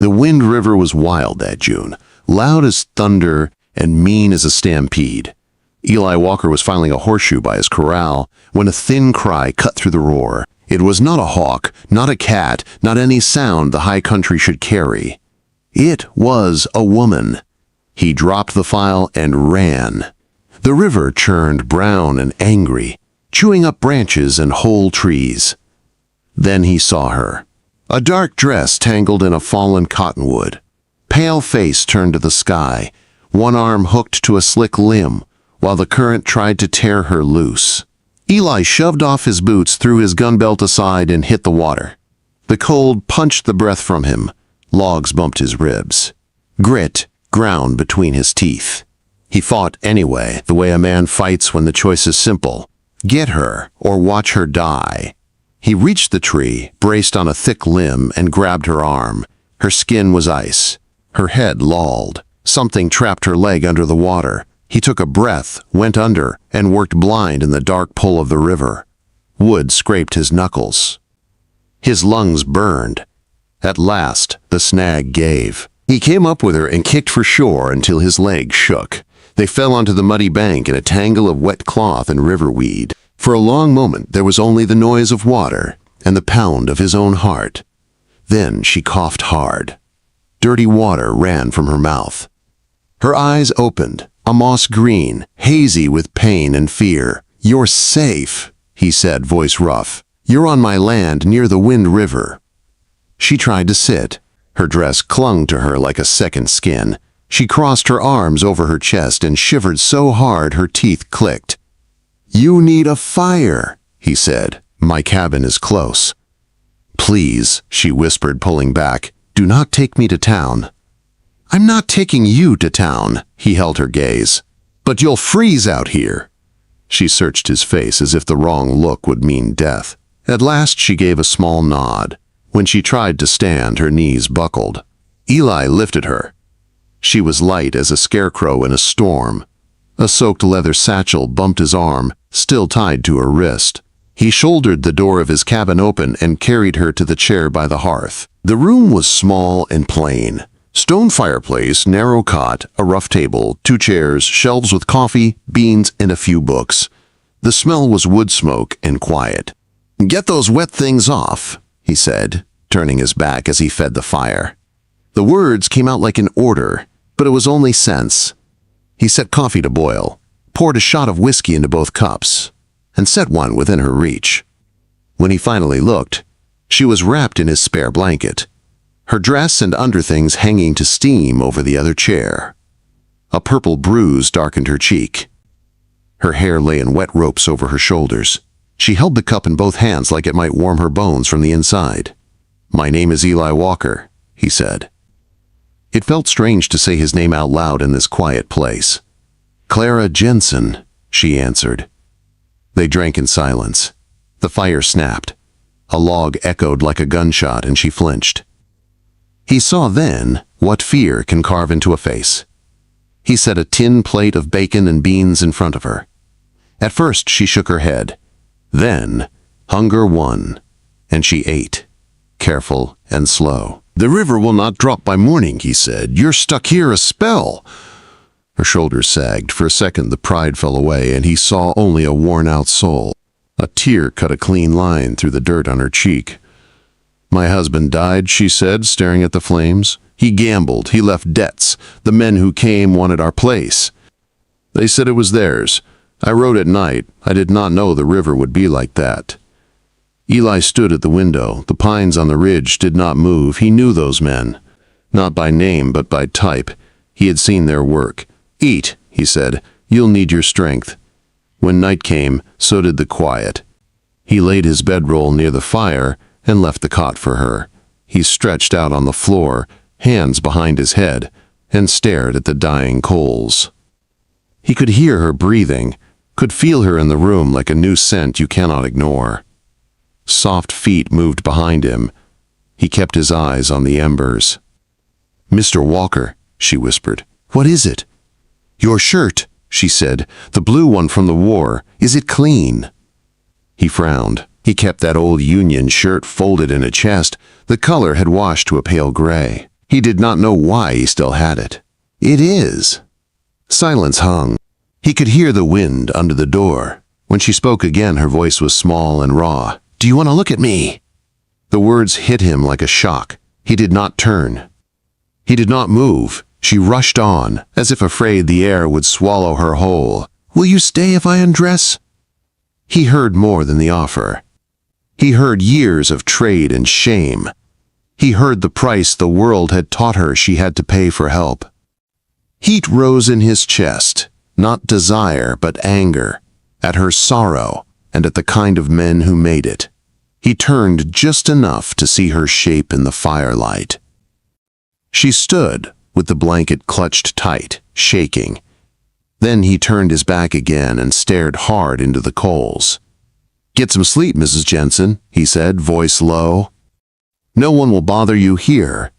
The Wind River was wild that June, loud as thunder and mean as a stampede. Eli Walker was filing a horseshoe by his corral when a thin cry cut through the roar. It was not a hawk, not a cat, not any sound the high country should carry. It was a woman. He dropped the file and ran. The river churned brown and angry, chewing up branches and whole trees. Then he saw her. A dark dress tangled in a fallen cottonwood. Pale face turned to the sky, one arm hooked to a slick limb, while the current tried to tear her loose. Eli shoved off his boots, threw his gun belt aside, and hit the water. The cold punched the breath from him. Logs bumped his ribs. Grit ground between his teeth. He fought anyway, the way a man fights when the choice is simple. Get her or watch her die. He reached the tree, braced on a thick limb, and grabbed her arm. Her skin was ice. Her head lolled. Something trapped her leg under the water. He took a breath, went under, and worked blind in the dark pull of the river. Wood scraped his knuckles. His lungs burned. At last, the snag gave. He came up with her and kicked for shore until his legs shook. They fell onto the muddy bank in a tangle of wet cloth and river weed. For a long moment, there was only the noise of water and the pound of his own heart. Then she coughed hard. Dirty water ran from her mouth. Her eyes opened, a moss green, hazy with pain and fear. "You're safe," he said, voice rough. "You're on my land near the Wind River." She tried to sit. Her dress clung to her like a second skin. She crossed her arms over her chest and shivered so hard her teeth clicked. "You need a fire," he said. "My cabin is close." "Please," she whispered, pulling back. "Do not take me to town." "I'm not taking you to town," he held her gaze. "But you'll freeze out here." She searched his face as if the wrong look would mean death. At last she gave a small nod. When she tried to stand, her knees buckled. Eli lifted her. She was light as a scarecrow in a storm. A soaked leather satchel bumped his arm, still tied to her wrist. He shouldered the door of his cabin open and carried her to the chair by the hearth. The room was small and plain. Stone fireplace, narrow cot, a rough table, 2 chairs, shelves with coffee, beans, and a few books. The smell was wood smoke and quiet. "Get those wet things off," he said, turning his back as he fed the fire. The words came out like an order, but it was only sense. He set coffee to boil, poured a shot of whiskey into both cups, and set one within her reach. When he finally looked, she was wrapped in his spare blanket, her dress and underthings hanging to steam over the other chair. A purple bruise darkened her cheek. Her hair lay in wet ropes over her shoulders. She held the cup in both hands like it might warm her bones from the inside. "My name is Eli Walker," he said. It felt strange to say his name out loud in this quiet place. "Clara Jensen," she answered. They drank in silence. The fire snapped. A log echoed like a gunshot, and she flinched. He saw then what fear can carve into a face. He set a tin plate of bacon and beans in front of her. At first she shook her head. Then hunger won, and she ate, careful and slow. "The river will not drop by morning," he said. "You're stuck here a spell." Her shoulders sagged. For a second the pride fell away, and he saw only a worn-out soul. A tear cut a clean line through the dirt on her cheek. "My husband died," she said, staring at the flames. "He gambled. He left debts. The men who came wanted our place. They said it was theirs. I rode at night. I did not know the river would be like that." Eli stood at the window. The pines on the ridge did not move. He knew those men. Not by name, but by type. He had seen their work. "Eat," he said. "You'll need your strength." When night came, so did the quiet. He laid his bedroll near the fire and left the cot for her. He stretched out on the floor, hands behind his head, and stared at the dying coals. He could hear her breathing, could feel her in the room like a new scent you cannot ignore. Soft feet moved behind him. He kept his eyes on the embers. "Mr. Walker," she whispered. "What is it?" "Your shirt," she said, "the blue one from the war. Is it clean?" He frowned. He kept that old Union shirt folded in a chest. The color had washed to a pale gray. He did not know why he still had it. It is. Silence hung. He could hear the wind under the door. When she spoke again, her voice was small and raw. "Do you want to look at me?" The words hit him like a shock. He did not turn. He did not move. She rushed on, as if afraid the air would swallow her whole. "Will you stay if I undress?" He heard more than the offer. He heard years of trade and shame. He heard the price the world had taught her she had to pay for help. Heat rose in his chest, not desire but anger, at her sorrow and at the kind of men who made it. He turned just enough to see her shape in the firelight. She stood, with the blanket clutched tight, shaking. Then he turned his back again and stared hard into the coals. "Get some sleep, Mrs. Jensen," he said, voice low. "No one will bother you here."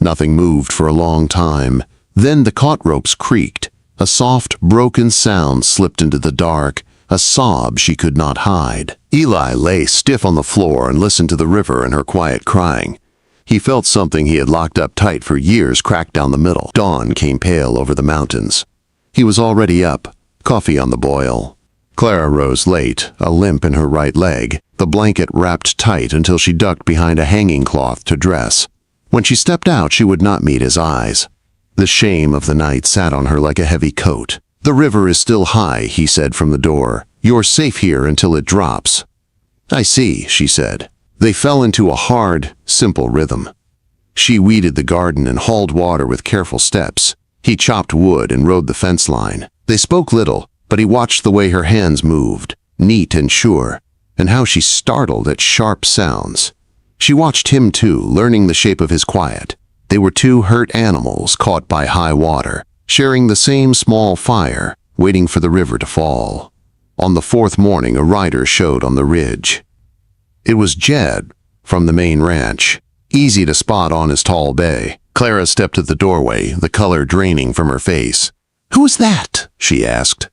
Nothing moved for a long time. Then the cot ropes creaked. A soft, broken sound slipped into the dark, a sob she could not hide. Eli lay stiff on the floor and listened to the river and her quiet crying. He felt something he had locked up tight for years crack down the middle. Dawn came pale over the mountains. He was already up, coffee on the boil. Clara rose late, a limp in her right leg, the blanket wrapped tight until she ducked behind a hanging cloth to dress. When she stepped out, she would not meet his eyes. The shame of the night sat on her like a heavy coat. "The river is still high," he said from the door. "You're safe here until it drops." "I see," she said. They fell into a hard, simple rhythm. She weeded the garden and hauled water with careful steps. He chopped wood and rode the fence line. They spoke little, but he watched the way her hands moved, neat and sure, and how she startled at sharp sounds. She watched him too, learning the shape of his quiet. They were two hurt animals caught by high water, sharing the same small fire, waiting for the river to fall. On the fourth morning, a rider showed on the ridge. It was Jed, from the main ranch, easy to spot on his tall bay. Clara stepped at the doorway, the color draining from her face. "Who is that?" she asked.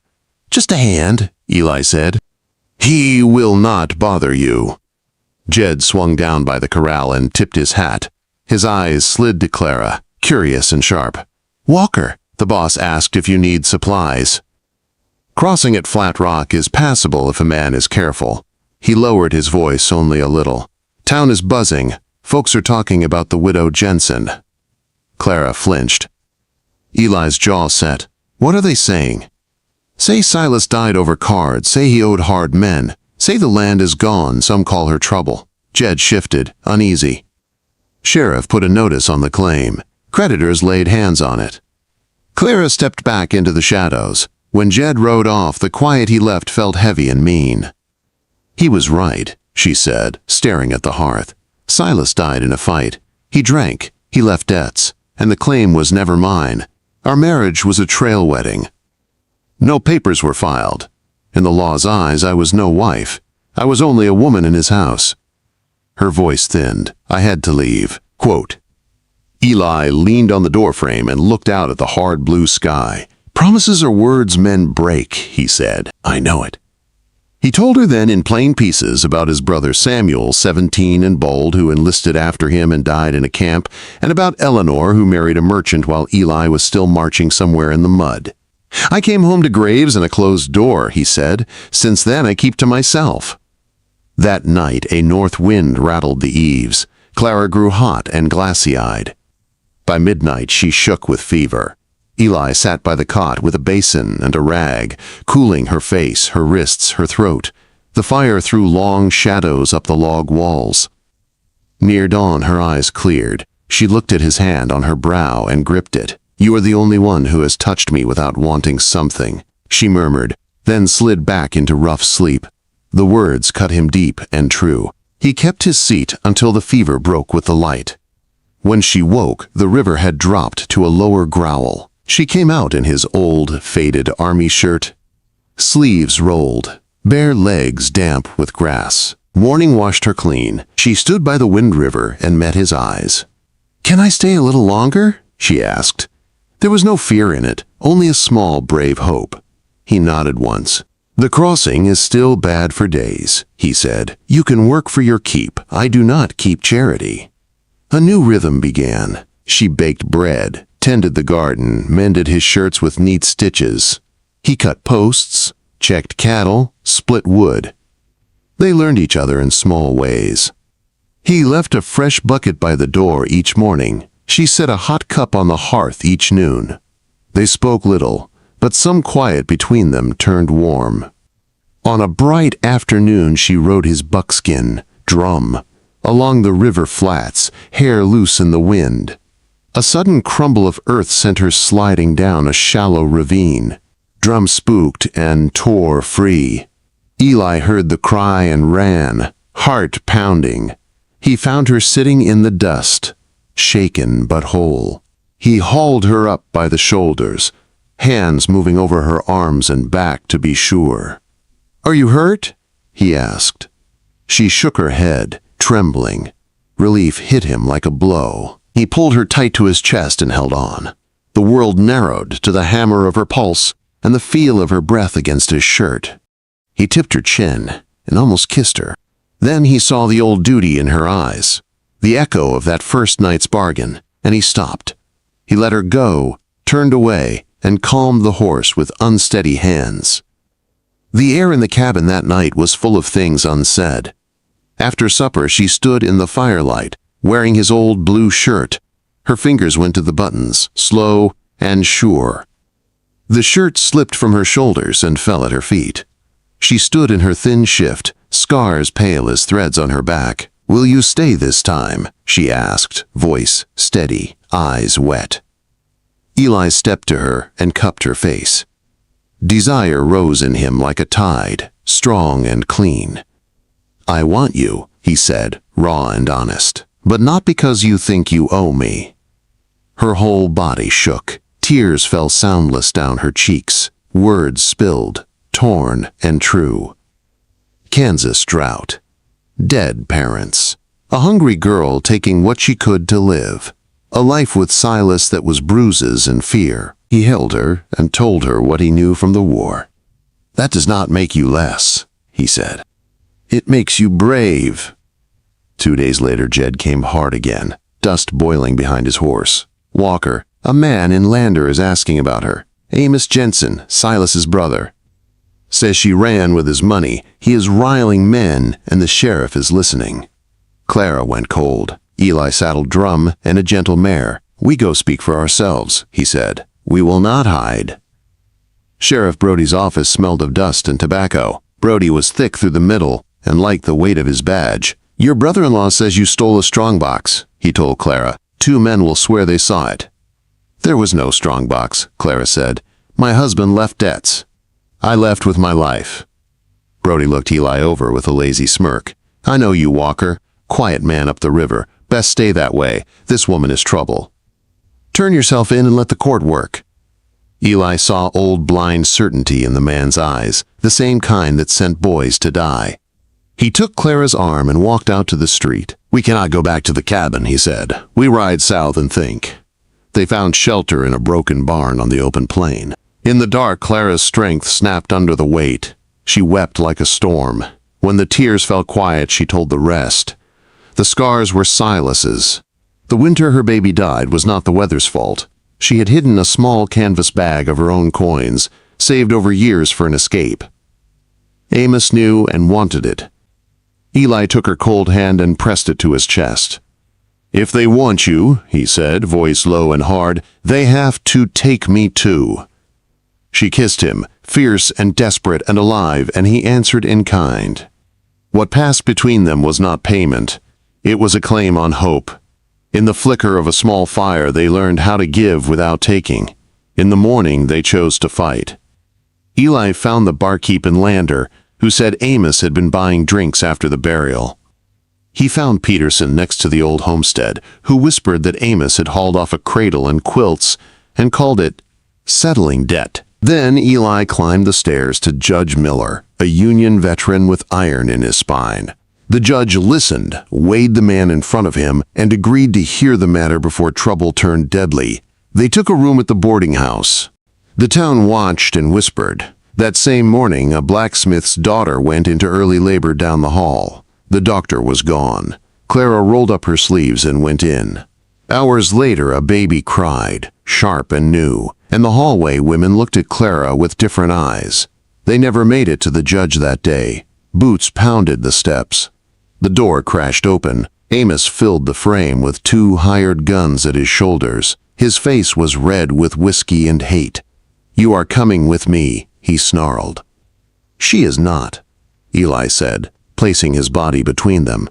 "Just a hand," Eli said. "He will not bother you." Jed swung down by the corral and tipped his hat. His eyes slid to Clara, curious and sharp. "Walker," the boss asked, "if you need supplies." Crossing at Flat Rock is passable if a man is careful. He lowered his voice only a little. "Town is buzzing. Folks are talking about the widow Jensen." Clara flinched. Eli's jaw set. "What are they saying?" "Say Silas died over cards. Say he owed hard men. Say the land is gone. Some call her trouble." Jed shifted, uneasy. "Sheriff put a notice on the claim. Creditors laid hands on it." Clara stepped back into the shadows. When Jed rode off, the quiet he left felt heavy and mean. "He was right," she said, staring at the hearth. "Silas died in a fight. He drank, he left debts, and the claim was never mine. Our marriage was a trail wedding. No papers were filed. In the law's eyes, I was no wife. I was only a woman in his house." Her voice thinned. "I had to leave." Quote. Eli leaned on the doorframe and looked out at the hard blue sky. "Promises are words men break," he said. "I know it." He told her then in plain pieces about his brother Samuel, 17 and bold, who enlisted after him and died in a camp, and about Eleanor, who married a merchant while Eli was still marching somewhere in the mud. "I came home to graves and a closed door," he said. "Since then I keep to myself." That night a north wind rattled the eaves. Clara grew hot and glassy-eyed. By midnight she shook with fever. Eli sat by the cot with a basin and a rag, cooling her face, her wrists, her throat. The fire threw long shadows up the log walls. Near dawn her eyes cleared. She looked at his hand on her brow and gripped it. "You are the only one who has touched me without wanting something," she murmured, then slid back into rough sleep. The words cut him deep and true. He kept his seat until the fever broke with the light. When she woke, the river had dropped to a lower growl. She came out in his old, faded army shirt. Sleeves rolled, bare legs damp with grass. Morning washed her clean. She stood by the Wind River and met his eyes. "Can I stay a little longer?" she asked. There was no fear in it, only a small, brave hope. He nodded once. "The crossing is still bad for days," he said. "You can work for your keep. I do not keep charity." A new rhythm began. She baked bread, tended the garden, mended his shirts with neat stitches. He cut posts, checked cattle, split wood. They learned each other in small ways. He left a fresh bucket by the door each morning. She set a hot cup on the hearth each noon. They spoke little, but some quiet between them turned warm. On a bright afternoon she rode his buckskin, Drum, along the river flats, hair loose in the wind. A sudden crumble of earth sent her sliding down a shallow ravine. Drum spooked and tore free. Eli heard the cry and ran, heart pounding. He found her sitting in the dust, shaken but whole. He hauled her up by the shoulders, hands moving over her arms and back to be sure. "Are you hurt?" he asked. She shook her head, trembling. Relief hit him like a blow. He pulled her tight to his chest and held on. The world narrowed to the hammer of her pulse and the feel of her breath against his shirt. He tipped her chin and almost kissed her. Then he saw the old duty in her eyes, the echo of that first night's bargain, and he stopped. He let her go, turned away, and calmed the horse with unsteady hands. The air in the cabin that night was full of things unsaid. After supper, she stood in the firelight, wearing his old blue shirt. Her fingers went to the buttons, slow and sure. The shirt slipped from her shoulders and fell at her feet. She stood in her thin shift, scars pale as threads on her back. "Will you stay this time?" she asked, voice steady, eyes wet. Eli stepped to her and cupped her face. Desire rose in him like a tide, strong and clean. "I want you," he said, raw and honest, "but not because you think you owe me." Her whole body shook. Tears fell soundless down her cheeks. Words spilled, torn and true. Kansas drought. Dead parents. A hungry girl taking what she could to live. A life with Silas that was bruises and fear. He held her and told her what he knew from the war. "That does not make you less," he said. "It makes you brave." 2 days later, Jed came hard again, dust boiling behind his horse. "Walker, a man in Lander is asking about her. Amos Jensen, Silas's brother. Says she ran with his money. He is riling men, and the sheriff is listening." Clara went cold. Eli saddled Drum and a gentle mare. "We go speak for ourselves," he said. "We will not hide." Sheriff Brody's office smelled of dust and tobacco. Brody was thick through the middle and liked the weight of his badge. "Your brother-in-law says you stole a strongbox," he told Clara. "2 men will swear they saw it." "There was no strongbox," Clara said. "My husband left debts. I left with my life." Brody looked Eli over with a lazy smirk. "I know you, Walker. Quiet man up the river. Best stay that way. This woman is trouble. Turn yourself in and let the court work." Eli saw old blind certainty in the man's eyes, the same kind that sent boys to die. He took Clara's arm and walked out to the street. "We cannot go back to the cabin," he said. "We ride south and think." They found shelter in a broken barn on the open plain. In the dark, Clara's strength snapped under the weight. She wept like a storm. When the tears fell quiet, she told the rest. The scars were Silas's. The winter her baby died was not the weather's fault. She had hidden a small canvas bag of her own coins, saved over years for an escape. Amos knew and wanted it. Eli took her cold hand and pressed it to his chest. "If they want you," he said, voice low and hard, "they have to take me too." She kissed him, fierce and desperate and alive, and he answered in kind. What passed between them was not payment. It was a claim on hope. In the flicker of a small fire, they learned how to give without taking. In the morning, they chose to fight. Eli found the barkeep in Lander, who said Amos had been buying drinks after the burial. He found Peterson next to the old homestead, who whispered that Amos had hauled off a cradle and quilts and called it settling debt. Then Eli climbed the stairs to Judge Miller, a Union veteran with iron in his spine. The judge listened, weighed the man in front of him, and agreed to hear the matter before trouble turned deadly. They took a room at the boarding house. The town watched and whispered. That same morning, a blacksmith's daughter went into early labor down the hall. The doctor was gone. Clara rolled up her sleeves and went in. Hours later, a baby cried, sharp and new, and the hallway women looked at Clara with different eyes. They never made it to the judge that day. Boots pounded the steps. The door crashed open. Amos filled the frame with 2 hired guns at his shoulders. His face was red with whiskey and hate. "You are coming with me," he snarled. "She is not," Eli said, placing his body between them.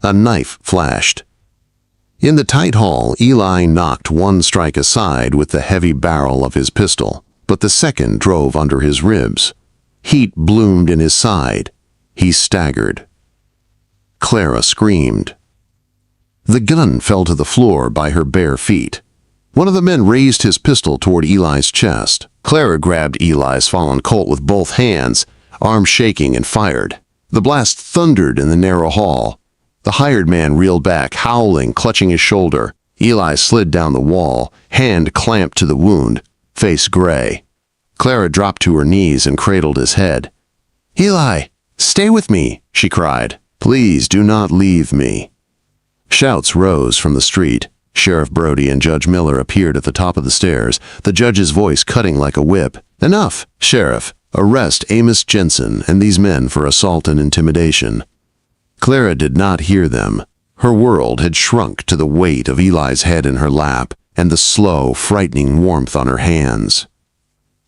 A knife flashed. In the tight hall, Eli knocked one strike aside with the heavy barrel of his pistol, but the second drove under his ribs. Heat bloomed in his side. He staggered. Clara screamed. The gun fell to the floor by her bare feet. One of the men raised his pistol toward Eli's chest. Clara grabbed Eli's fallen Colt with both hands, arms shaking, and fired. The blast thundered in the narrow hall. The hired man reeled back, howling, clutching his shoulder. Eli slid down the wall, hand clamped to the wound, face gray. Clara dropped to her knees and cradled his head. "Eli, stay with me," she cried. "Please do not leave me." Shouts rose from the street. Sheriff Brody and Judge Miller appeared at the top of the stairs, the judge's voice cutting like a whip. "Enough, Sheriff. Arrest Amos Jensen and these men for assault and intimidation." Clara did not hear them. Her world had shrunk to the weight of Eli's head in her lap and the slow, frightening warmth on her hands.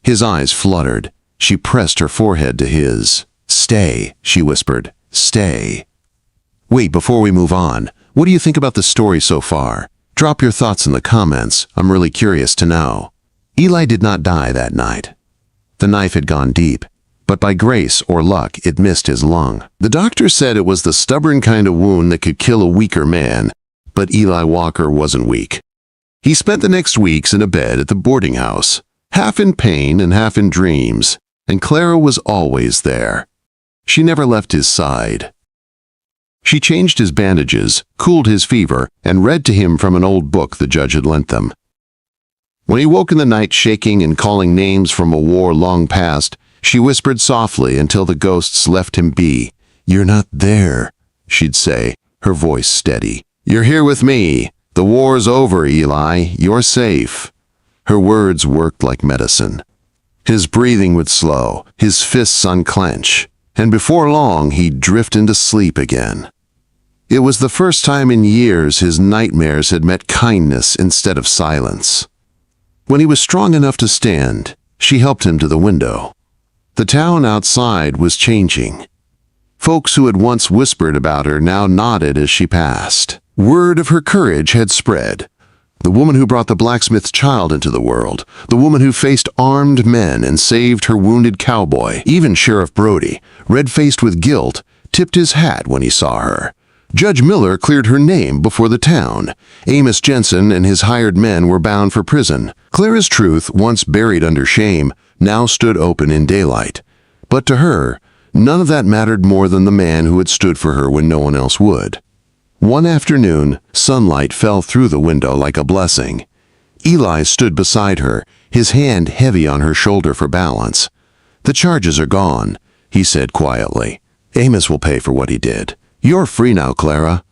His eyes fluttered. She pressed her forehead to his. "Stay," she whispered. "Stay." "Wait, before we move on, what do you think about the story so far? Drop your thoughts in the comments. I'm really curious to know." Eli did not die that night. The knife had gone deep, but by grace or luck, it missed his lung. The doctor said it was the stubborn kind of wound that could kill a weaker man, but Eli Walker wasn't weak. He spent the next weeks in a bed at the boarding house, half in pain and half in dreams, and Clara was always there. She never left his side. She changed his bandages, cooled his fever, and read to him from an old book the judge had lent them. When he woke in the night shaking and calling names from a war long past, she whispered softly until the ghosts left him be. "You're not there," she'd say, her voice steady. "You're here with me. The war's over, Eli. You're safe." Her words worked like medicine. His breathing would slow, his fists unclench, and before long he'd drift into sleep again. It was the first time in years his nightmares had met kindness instead of silence. When he was strong enough to stand, she helped him to the window. The town outside was changing. Folks who had once whispered about her now nodded as she passed. Word of her courage had spread. The woman who brought the blacksmith's child into the world, the woman who faced armed men and saved her wounded cowboy. Even Sheriff Brody, red-faced with guilt, tipped his hat when he saw her. Judge Miller cleared her name before the town. Amos Jensen and his hired men were bound for prison. Clara's truth, once buried under shame, now stood open in daylight. But to her, none of that mattered more than the man who had stood for her when no one else would. One afternoon, sunlight fell through the window like a blessing. Eli stood beside her, his hand heavy on her shoulder for balance. "The charges are gone," he said quietly. "Amos will pay for what he did. You're free now, Clara."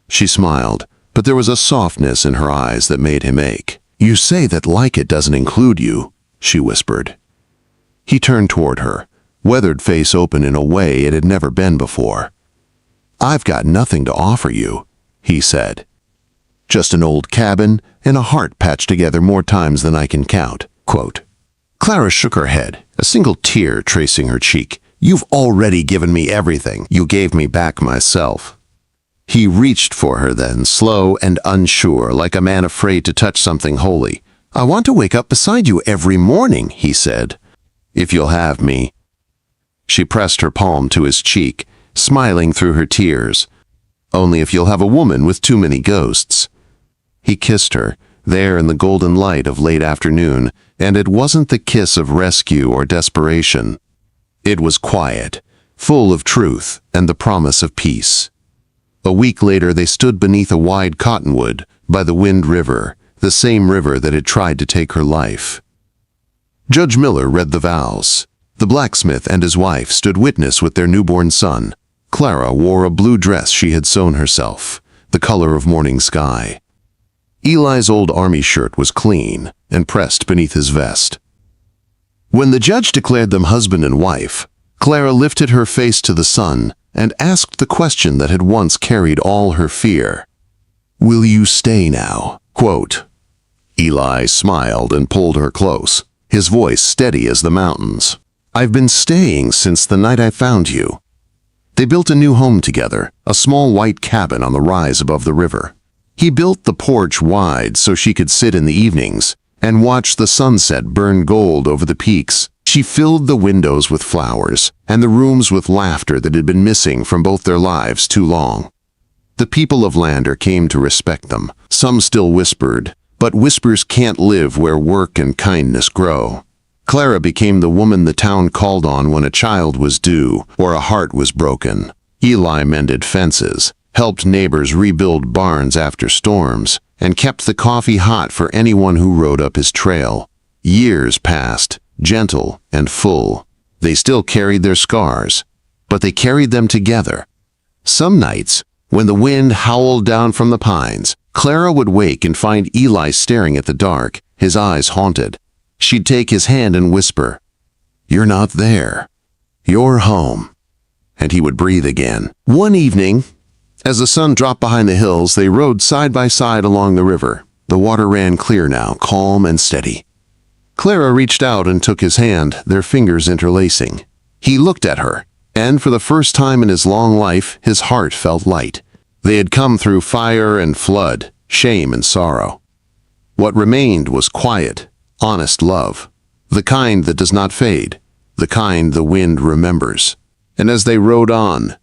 She smiled, but there was a softness in her eyes that made him ache. "You say that like it doesn't include you," she whispered. He turned toward her, weathered face open in a way it had never been before. "I've got nothing to offer you," he said. "Just an old cabin and a heart patched together more times than I can count." Quote. Clara shook her head, a single tear tracing her cheek. "You've already given me everything. You gave me back myself." He reached for her then, slow and unsure, like a man afraid to touch something holy. "I want to wake up beside you every morning," he said. "If you'll have me." She pressed her palm to his cheek, smiling through her tears. "Only if you'll have a woman with too many ghosts." He kissed her, there in the golden light of late afternoon, and it wasn't the kiss of rescue or desperation. It was quiet, full of truth and the promise of peace. A week later they stood beneath a wide cottonwood by the Wind River, the same river that had tried to take her life. Judge Miller read the vows. The blacksmith and his wife stood witness with their newborn son. Clara wore a blue dress she had sewn herself, the color of morning sky. Eli's old army shirt was clean and pressed beneath his vest. When the judge declared them husband and wife, Clara lifted her face to the sun and asked the question that had once carried all her fear. "Will you stay now?" Quote. Eli smiled and pulled her close, his voice steady as the mountains. "I've been staying since the night I found you." They built a new home together, a small white cabin on the rise above the river. He built the porch wide so she could sit in the evenings and watch the sunset burn gold over the peaks. She filled the windows with flowers and the rooms with laughter that had been missing from both their lives too long. The people of Lander came to respect them. Some still whispered, but whispers can't live where work and kindness grow. Clara became the woman the town called on when a child was due or a heart was broken. Eli mended fences, helped neighbors rebuild barns after storms, and kept the coffee hot for anyone who rode up his trail. Years passed, gentle and full. They still carried their scars, but they carried them together. Some nights, when the wind howled down from the pines, Clara would wake and find Eli staring at the dark, his eyes haunted. She'd take his hand and whisper, "You're not there. You're home." And he would breathe again. One evening, as the sun dropped behind the hills, they rode side by side along the river. The water ran clear now, calm and steady. Clara reached out and took his hand, their fingers interlacing. He looked at her, and for the first time in his long life, his heart felt light. They had come through fire and flood, shame and sorrow. What remained was quiet, honest love, the kind that does not fade, the kind the wind remembers. And as they rode on,